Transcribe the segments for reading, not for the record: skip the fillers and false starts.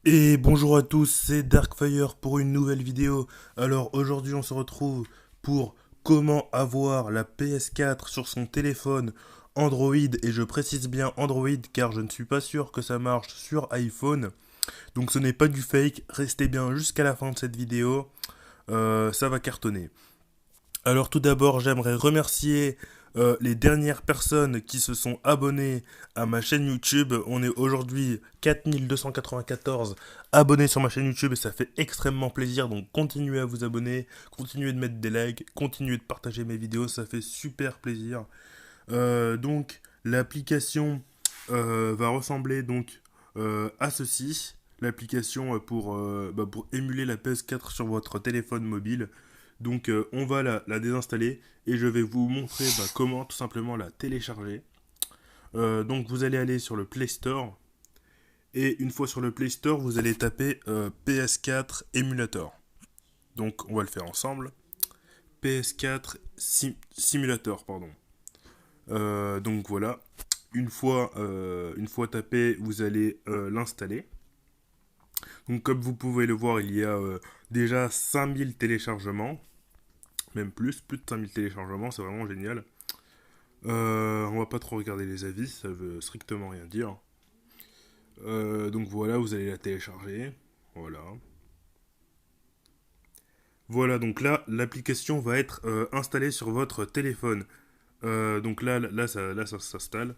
Et bonjour à tous, c'est Darkfire pour une nouvelle vidéo. Alors aujourd'hui on se retrouve pour comment avoir la PS4 sur son téléphone Android, et je précise bien Android car je ne suis pas sûr que ça marche sur iPhone. Donc ce n'est pas du fake, restez bien jusqu'à la fin de cette vidéo, ça va cartonner. Alors tout d'abord, j'aimerais remercier les dernières personnes qui se sont abonnées à ma chaîne YouTube. On est aujourd'hui 4294 abonnés sur ma chaîne YouTube et ça fait extrêmement plaisir. Donc continuez à vous abonner, continuez de mettre des likes, continuez de partager mes vidéos, ça fait super plaisir. Donc l'application va ressembler donc à ceci. L'application pour émuler la PS4 sur votre téléphone mobile. Donc on va la désinstaller et je vais vous montrer comment tout simplement la télécharger. Donc vous allez aller sur le Play Store et une fois sur le Play Store vous allez taper PS4 Emulator. Donc on va le faire ensemble. PS4 Simulator, pardon. Donc voilà. Une fois tapé, vous allez l'installer. Donc comme vous pouvez le voir, il y a déjà 5000 téléchargements, même plus de 5000 téléchargements, c'est vraiment génial. On va pas trop regarder les avis, ça veut strictement rien dire. Donc voilà, vous allez la télécharger. Voilà. Voilà, donc là, l'application va être installée sur votre téléphone. Donc là, ça s'installe.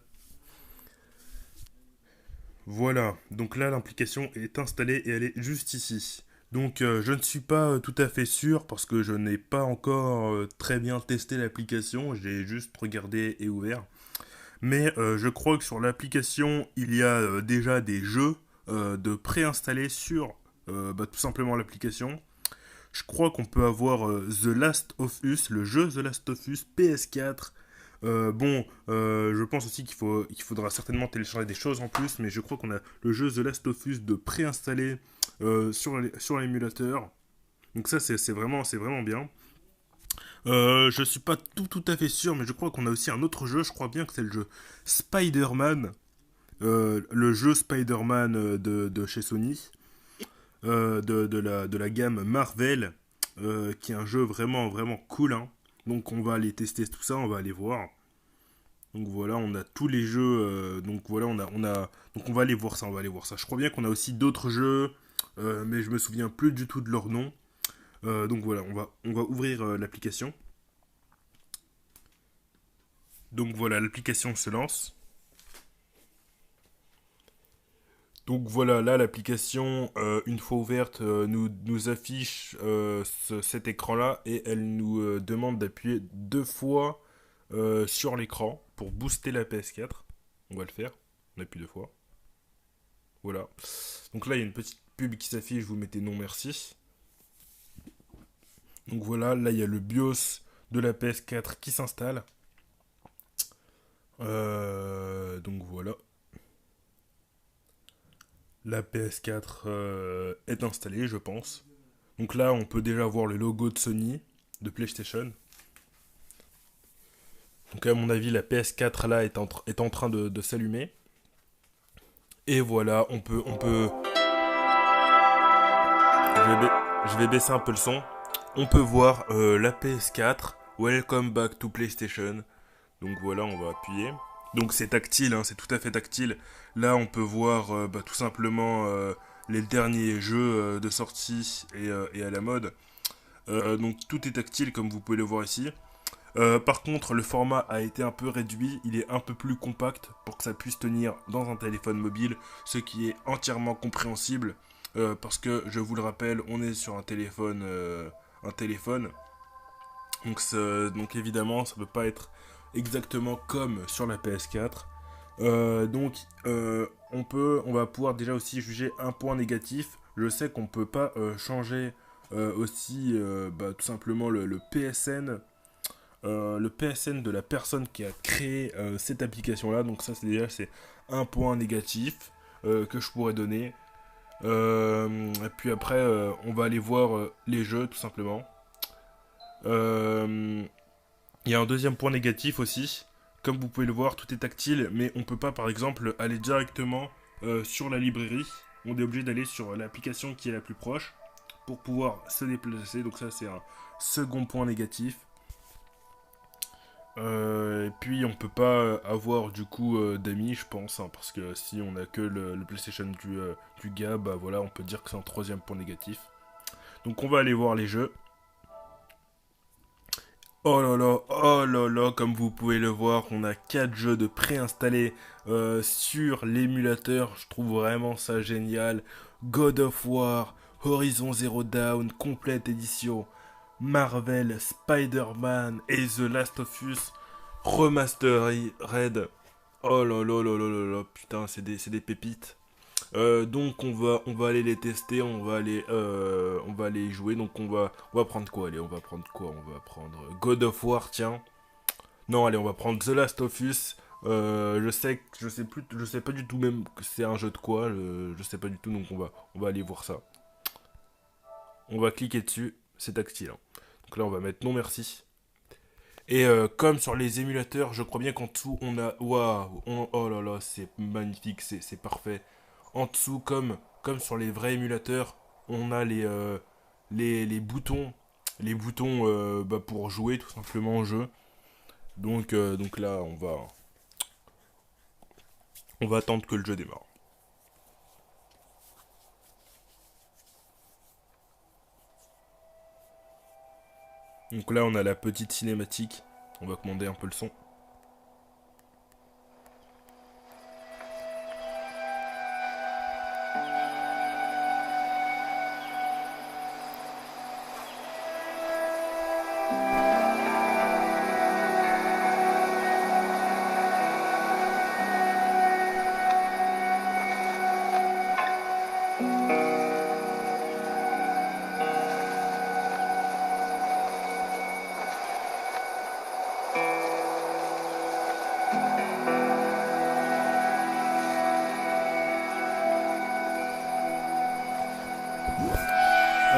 Voilà, donc là, l'application est installée et elle est juste ici. Donc je ne suis pas tout à fait sûr parce que je n'ai pas encore très bien testé l'application, j'ai juste regardé et ouvert. Mais je crois que sur l'application, il y a déjà des jeux de préinstaller sur tout simplement l'application. Je crois qu'on peut avoir The Last of Us, le jeu The Last of Us PS4. Je pense aussi qu'il faudra certainement télécharger des choses en plus, mais je crois qu'on a le jeu The Last of Us de préinstaller sur l'émulateur. Donc ça, c'est vraiment bien. Je suis pas tout à fait sûr, mais je crois qu'on a aussi un autre jeu. Je crois bien que c'est le jeu Spider-Man, le jeu Spider-Man de chez Sony, de la gamme Marvel, qui est un jeu vraiment cool, hein. Donc on va aller tester tout ça, on va aller voir. Donc voilà, on a tous les jeux. Donc voilà, donc on va aller voir ça, on va aller voir ça. Je crois bien qu'on a aussi d'autres jeux, mais je me souviens plus du tout de leur nom. Donc voilà, on va ouvrir l'application. Donc voilà, l'application se lance. Donc voilà, là l'application, une fois ouverte, nous affiche cet écran-là et elle nous demande d'appuyer deux fois sur l'écran pour booster la PS4. On va le faire, on appuie deux fois. Voilà. Donc là il y a une petite pub qui s'affiche, vous mettez non merci. Donc voilà, là il y a le BIOS de la PS4 qui s'installe. Donc voilà, la PS4 est installée, je pense. Donc là, on peut déjà voir le logo de Sony, de PlayStation. Donc à mon avis, la PS4 là est en train de s'allumer. Et voilà, je vais baisser un peu le son. On peut voir la PS4. Welcome back to PlayStation. Donc voilà, on va appuyer. Donc c'est tactile, hein, c'est tout à fait tactile. Là, on peut voir tout simplement les derniers jeux de sortie et à la mode. Donc tout est tactile comme vous pouvez le voir ici. Par contre, le format a été un peu réduit, il est un peu plus compact pour que ça puisse tenir dans un téléphone mobile, ce qui est entièrement compréhensible parce que je vous le rappelle, on est sur un téléphone. Donc évidemment, ça ne peut pas être exactement comme sur la PS4. On va pouvoir déjà aussi juger un point négatif. Je sais qu'on peut pas changer aussi tout simplement le PSN de la personne qui a créé cette application là. Donc ça c'est un point négatif que je pourrais donner. Et puis après on va aller voir les jeux tout simplement. Euh, Il y a un deuxième point négatif aussi. Comme vous pouvez le voir, tout est tactile, mais on peut pas par exemple aller directement sur la librairie. on est obligé d'aller sur l'application qui est la plus proche pour pouvoir se déplacer. Donc ça c'est un second point négatif. Et puis on peut pas avoir du coup d'amis, je pense, hein, parce que si on a que le PlayStation du gars, bah voilà, on peut dire que c'est un troisième point négatif. Donc on va aller voir les jeux. Oh là là, comme vous pouvez le voir, on a 4 jeux de préinstallés sur l'émulateur. Je trouve vraiment ça génial. God of War, Horizon Zero Dawn, complète édition, Marvel, Spider-Man et The Last of Us Remastered. Oh là là là là là là, putain, c'est des pépites. Donc on va aller les tester, on va aller y jouer. Donc on va prendre quoi? Allez, on va prendre quoi? On va prendre God of War, tiens. Non, allez, on va prendre The Last of Us. Je sais pas du tout même que c'est un jeu de quoi. Je sais pas du tout, donc on va aller voir ça. On va cliquer dessus, c'est tactile, hein. Donc là, on va mettre non merci. Et comme sur les émulateurs, je crois bien qu'en dessous on a, waouh, oh là là, c'est magnifique, c'est parfait. En dessous, comme sur les vrais émulateurs, on a les boutons bah, pour jouer tout simplement au jeu. Donc là, on va attendre que le jeu démarre. Donc là, on a la petite cinématique. On va commander un peu le son.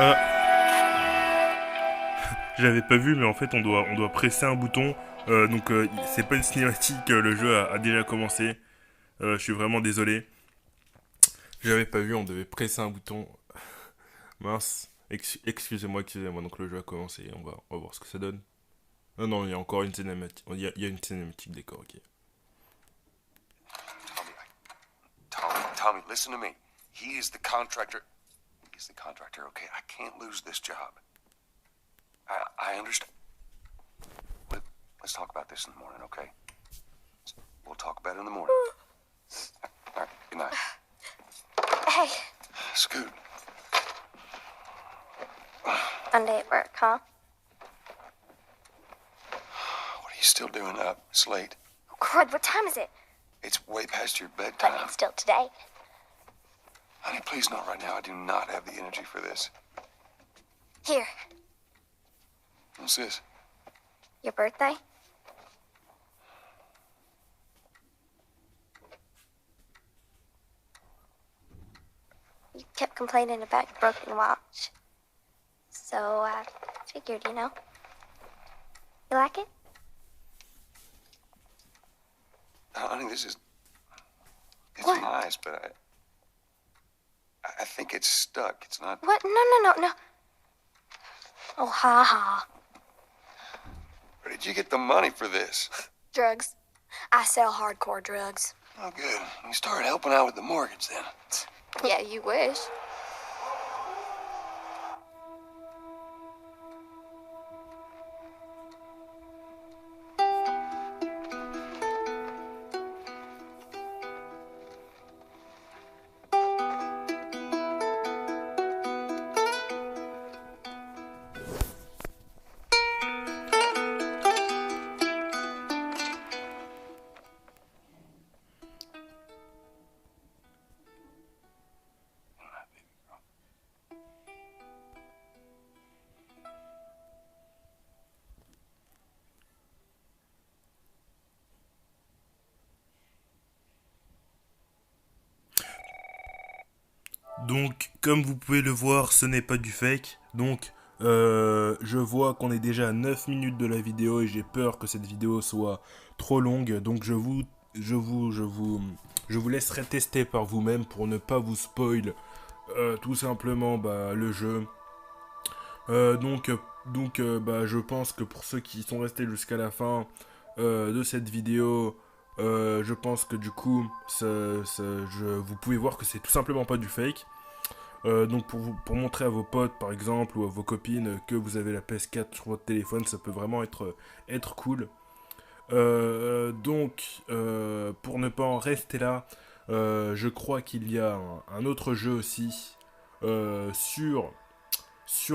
Ah, j'avais pas vu, mais en fait, on doit presser un bouton. C'est pas une cinématique, le jeu a déjà commencé. Je suis vraiment désolé. J'avais pas vu, on devait presser un bouton. Mince. Excusez-moi. Donc le jeu a commencé. On va voir ce que ça donne. Non, non, il y a encore une cinématique. Il y a une cinématique décor, ok. Tommy, listen to me. He is the contractor. He's the contractor, okay? I can't lose this job. I understand. Let's talk about this in the morning, okay? We'll talk about it in the morning. All right, good night. Hey, Scoot. Monday at work, huh? What are you still doing up? It's late. Oh, crud, what time is it? It's way past your But bedtime. it's still today. Honey, please not right now. I do not have the energy for this. Here, What's this? your birthday? You kept complaining about your broken watch. So I figured, you know. You like it? Honey, this is... It's What? nice, but I think it's stuck. It's not... What? No. Oh, ha ha. Where did you get the money for this? Drugs. I sell hardcore drugs. Oh, good. You started helping out with the mortgage then. Yeah, you wish. Donc, comme vous pouvez le voir, ce n'est pas du fake. Donc, je vois qu'on est déjà à 9 minutes de la vidéo et j'ai peur que cette vidéo soit trop longue. Donc, je vous laisserai tester par vous-même pour ne pas vous spoil tout simplement le jeu. Je pense que pour ceux qui sont restés jusqu'à la fin de cette vidéo, je pense que du coup, vous pouvez voir que c'est tout simplement pas du fake. Donc pour montrer à vos potes par exemple ou à vos copines que vous avez la PS4 sur votre téléphone, ça peut vraiment être cool. Pour ne pas en rester là, je crois qu'il y a un autre jeu aussi sur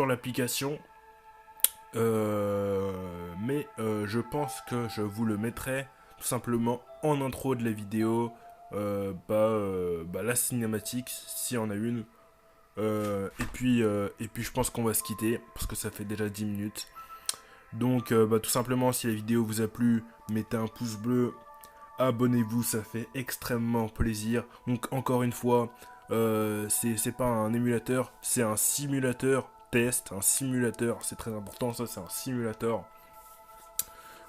l'application. Je pense que je vous le mettrai tout simplement en intro de la vidéo. La cinématique, s'il y en a une. Et puis je pense qu'on va se quitter parce que ça fait déjà 10 minutes. Donc tout simplement, si la vidéo vous a plu, mettez un pouce bleu, abonnez-vous, ça fait extrêmement plaisir. Donc encore une fois, c'est pas un émulateur, c'est un simulateur test, un simulateur, c'est très important, ça c'est un simulateur.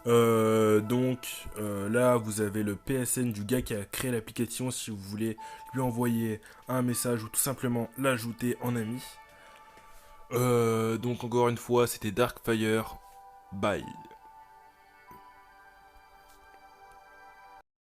Là vous avez le PSN du gars qui a créé l'application si vous voulez lui envoyer un message ou tout simplement l'ajouter en ami. Donc encore une fois, c'était Darkfire, bye.